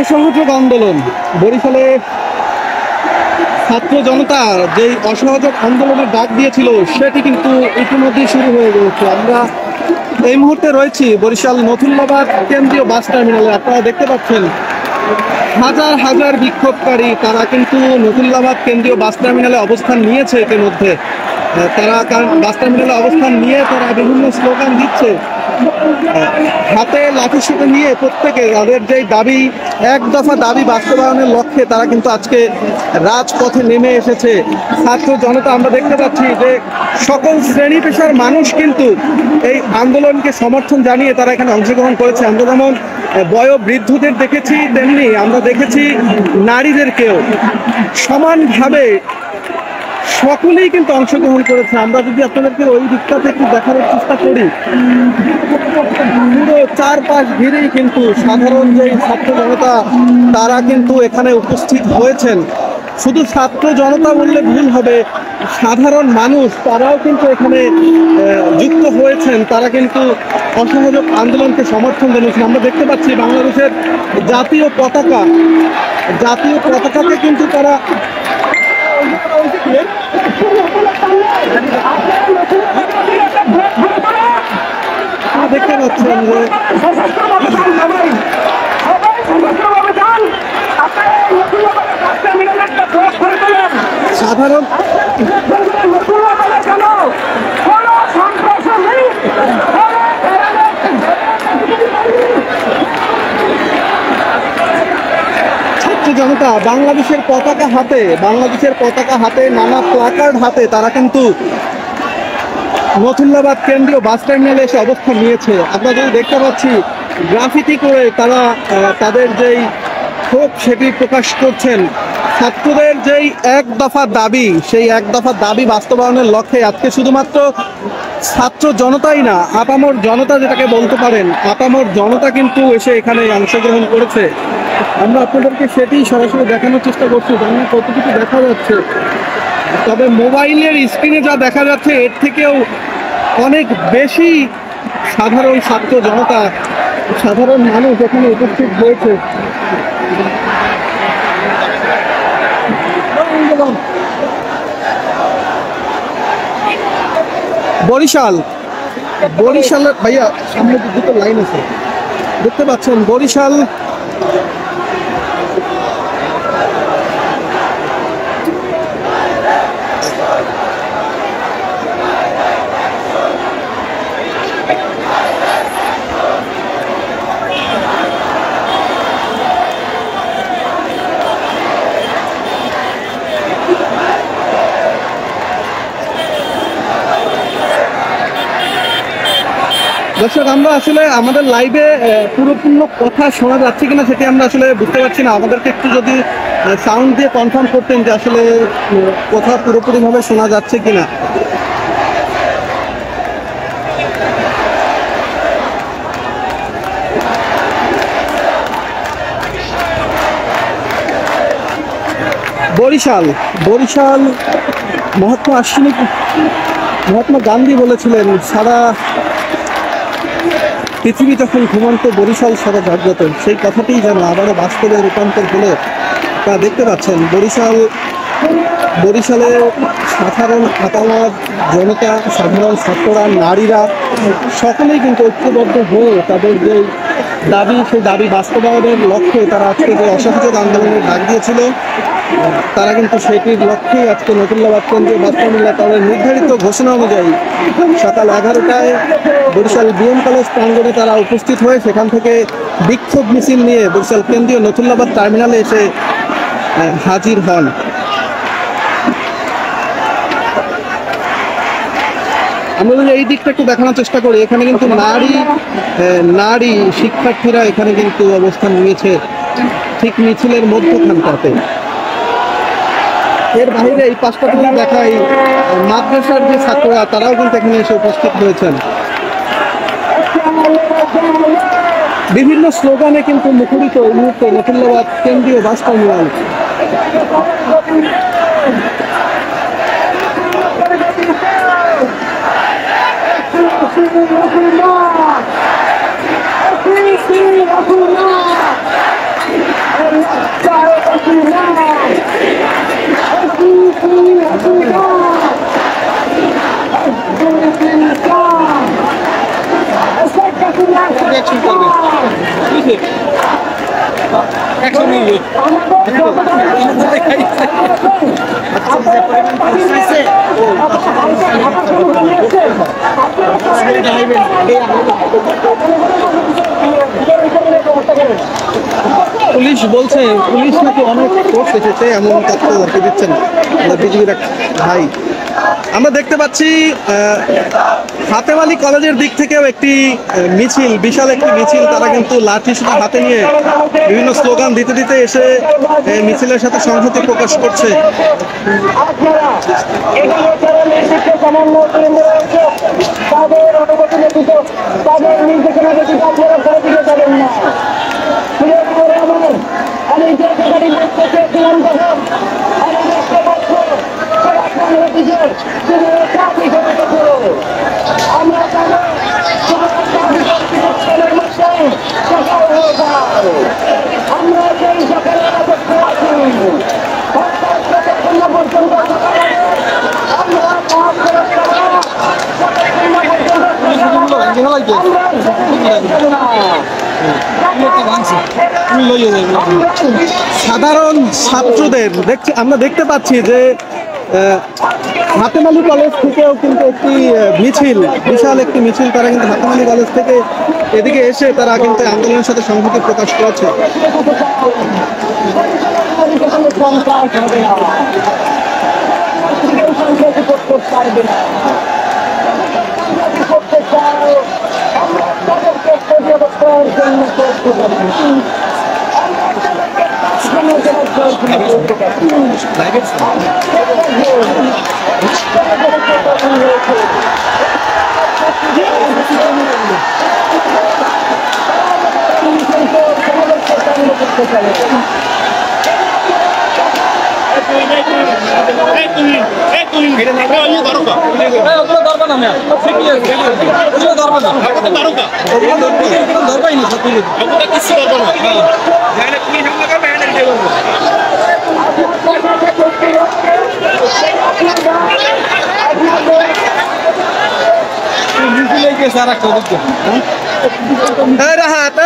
অসহযোগ আন্দোলন বরিশালে ছাত্র জনতা যে অসহযোগ আন্দোলনের ডাক দিয়েছিল সেটি কিন্তু ইতিমধ্যেই শুরু হয়ে গেছে। আমরা এই মুহূর্তে রয়েছি বরিশাল নথুল্লাবাদ কেন্দ্রীয় বাস টার্মিনালে। আপনারা দেখতে পাচ্ছেন হাজার হাজার বিক্ষোভকারী তারা কিন্তু নথুল্লাবাদ কেন্দ্রীয় বাস টার্মিনালে অবস্থান নিয়েছে। ইতিমধ্যে তারা বাস টার্মিনালে অবস্থান নিয়ে তারা বিভিন্ন স্লোগান দিচ্ছে, হাতে লাঠিসোঁটা নিয়ে প্রত্যেকে তাদের যে দাবি, এক দফা দাবি বাস্তবায়নের লক্ষ্যে তারা কিন্তু আজকে রাজপথে নেমে এসেছে ছাত্র জনতা। আমরা দেখতে পাচ্ছি যে সকল শ্রেণী পেশার মানুষ কিন্তু এই আন্দোলনকে সমর্থন জানিয়ে তারা এখানে অংশগ্রহণ করেছে। আমরা যেমন বয়োবৃদ্ধদের দেখেছি, তেমনি আমরা দেখেছি নারীদেরকেও সমানভাবে সকলেই কিন্তু অংশগ্রহণ করেছে। আমরা যদি আপনাদেরকে ওই দিকটাতে একটু দেখানোর চেষ্টা করি, পুরো চারপাশ ঘিরেই কিন্তু সাধারণ যে ছাত্র জনতা তারা কিন্তু এখানে উপস্থিত হয়েছেন। শুধু ছাত্র জনতা বললে ভুল হবে, সাধারণ মানুষ তারাও কিন্তু এখানে যুক্ত হয়েছেন। তারা কিন্তু অসহযোগ আন্দোলনকে সমর্থন জানিয়েছেন। আমরা দেখতে পাচ্ছি বাংলাদেশের জাতীয় পতাকাকে কিন্তু তারা দেখতে পাচ্ছেন যে সাধারণ জনতা বাংলাদেশের পতাকা হাতে নানা প্লাকার্ড হাতে তারা কিন্তু নথুল্লাবাদ কেন্দ্রীয় বাস টার্মিনালে এসে অবস্থান নিয়েছে। আমরা যদি দেখতে পাচ্ছি গ্রাফিতি করে তারা তাদের যেই ক্ষোভ সেটি প্রকাশ করছেন। ছাত্রদের যেই এক দফা দাবি, সেই এক দফা দাবি বাস্তবায়নের লক্ষ্যে আজকে শুধুমাত্র ছাত্র জনতাই না, আপামর জনতা যেটাকে বলতে পারেন, আপামর জনতা কিন্তু এসে এখানে অংশগ্রহণ করেছে। আমরা আপনাদেরকে সেটি সরাসরি দেখানোর চেষ্টা করছি, জানি না কতটুকু দেখা যাচ্ছে, তবে মোবাইলের স্ক্রিনে যা দেখা যাচ্ছে এর থেকেও অনেক বেশি সাধারণ ছাত্র জনতা, সাধারণ মানুষ এখানে উপস্থিত হয়েছে। বরিশালের ভাইয়া সামনে দুটো লাইন আছে দেখতে পাচ্ছেন। বরিশাল দর্শক, আমরা আসলে আমাদের লাইভে পুরোপূর্ণ কথা শোনা যাচ্ছে কিনা সেটি আমরা আসলে বুঝতে পারছি না। আমাদেরকে একটু যদি সাউন্ড দিয়ে কনফার্ম করতেন যে আসলে কথা পুরোপুরিভাবে শোনা যাচ্ছে কিনা। বরিশাল মহাত্মা গান্ধী বলেছিলেন, সারা পৃথিবী যখন ঘুমন্ত বরিশাল সারা জাগ্রত। সেই কথাটিই যেন আবারও বাস্তবে রূপান্তর হলো। আপনারা দেখতে পাচ্ছেন বরিশালে সাধারণ আতামার জনতা, সাধারণ ছাত্ররা, নারীরা সকলেই কিন্তু ঐক্যবদ্ধ হয়ে তাদের যে দাবি, সেই দাবি বাস্তবায়নের লক্ষ্যে তারা আজকে যে অসহযোগ আন্দোলনের ডাক দিয়েছিল, তারা কিন্তু সেটির লক্ষ্যেই আজকে নথুল্লাবাদ কেন্দ্রীয় বাস টার্মিনালে তাদের নির্ধারিত ঘোষণা অনুযায়ী সকাল 11টায় বরিশাল বিএম কলেজ প্রাঙ্গণে তারা উপস্থিত হয়ে সেখান থেকে বিক্ষোভ মিছিল নিয়ে বরিশাল কেন্দ্রীয় নথুল্লাবাদ টার্মিনালে এসে হাজির হন। আমরা যদি এই দিকটা একটু দেখানোর চেষ্টা করি, এখানে কিন্তু নারী শিক্ষার্থীরা এখানে কিন্তু অবস্থান নিয়েছে ঠিক মিছিলের মধ্যখানটাতে। এর বাইরে এই পাঁচটা যদি দেখাই, মাদ্রাসার যে ছাত্ররা তারাও কিন্তু এখানে এসে উপস্থিত হয়েছেন। বিভিন্ন স্লোগানে কিন্তু মুখরিত এই মুহূর্তে নথুল্লাবাদ কেন্দ্রীয় বাস টার্মিনাল। পুলিশ বলছে পুলিশ নাকি অনেক ফোর্স এসেছে এমন তথ্য দিচ্ছেন বিজিবির এক ভাই। আমরা দেখতে পাচ্ছি হাতেম আলী কলেজের দিক থেকেও একটি মিছিল, বিশাল একটি মিছিল, তারা কিন্তু লাঠি সোটা হাতে নিয়ে বিভিন্ন স্লোগান দিতে দিতে এসে মিছিলের সাথে সংহতি প্রকাশ করছে। সাধারণ ছাত্রদের আমরা দেখতে পাচ্ছি যে হাতেম আলী কলেজ থেকেও কিন্তু একটি মিছিল, বিশাল একটি মিছিল, তারা কিন্তু হাতেম আলী কলেজ থেকে এদিকে এসে তারা কিন্তু আন্দোলনের সাথে সংহতি প্রকাশ করেছে। রাহাত